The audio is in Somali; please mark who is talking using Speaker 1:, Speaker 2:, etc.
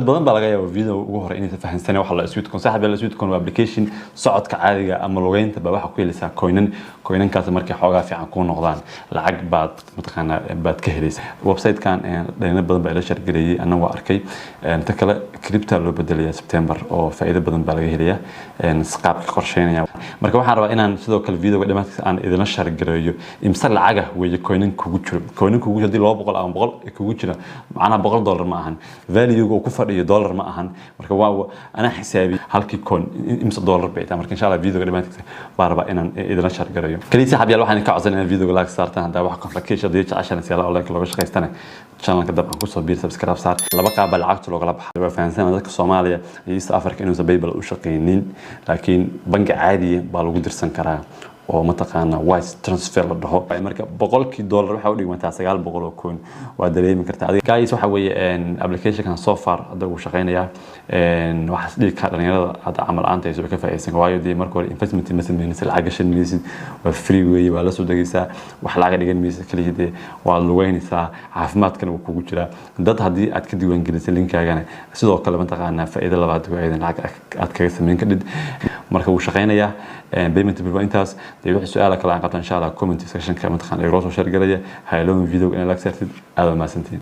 Speaker 1: dad badan baa laga yaabaa video ugu hore inay fahansanay waxa la Sweetcoin saaxiib la Sweetcoin waa application socodka caadiga ama lugeynta ba waxa ku helaysaa coinankaas markay xoogaa fiican ku noqdaan lacag baad mataqaana baad ka helaysaa website-kan dayna badan baa la shargareeyay anagu arkay inta kale crypto loo bedelayaa September oo faa'iido badan baa laga helayaa qaabka qorsheynaya marka waxaan rabaa inaan sidoo kale video-ga dhamaadkiisa aan idin shargareeyo imsa lacaga weeye coinan kugu jiro hadii 200 ama 100 kugu jira macnaha $100 ma ahan value-gu ku fadhiyo dollar ma ahan marka waa ana xisaabi halkii coin imsa dollar bay tahay marka insha Allah video-ga dhamaadkiisa baa rabaa inaan idin shargareeyo kaliya saaxiibayaal waxaan ka codsan inaan video-ga like saartaan hadaa wax complication hadii jeceshaan si online looga shaqeystana channel-ka dabcan ku soo biir subscribe saar laba qaab lacagta looga baxay waa fahansan dadka Soomaaliya iyo East Africa inuu Paypal u shaqeeynin laakiin bangi caadi baa lagu dirsan karaa oo mataqaana wise transfer la dhaho marka $100 waxa u dhigmataa 900 coin waa dareemi kartaa adiga guys waxa weeye application kan so far hadda uu shaqeynaya waxa dhig ka dhalinyarada hadda amal aanta ay soo ka faa'iideysan waayo dii marka hore investment ma sameynaysa lacag gashanaysid waa free way waa la soo dagaysaa wax lacag dhigan mise kaliya waa lugeynaysaa caafimaadkana uu kugu jira dad hadii aad ka diiwaan gelisay linkaagana sidoo kale mataqaana faa'iido labaad oo aydan lacag aad kaga sameyn kadib marka uu shaqeynaya payment bill intaas dee wixii su'aalo kale aan qabtaan insha Allah comment section ka mataqaan ay roo soo share galaya haylo video in la aksartid aad ma santiin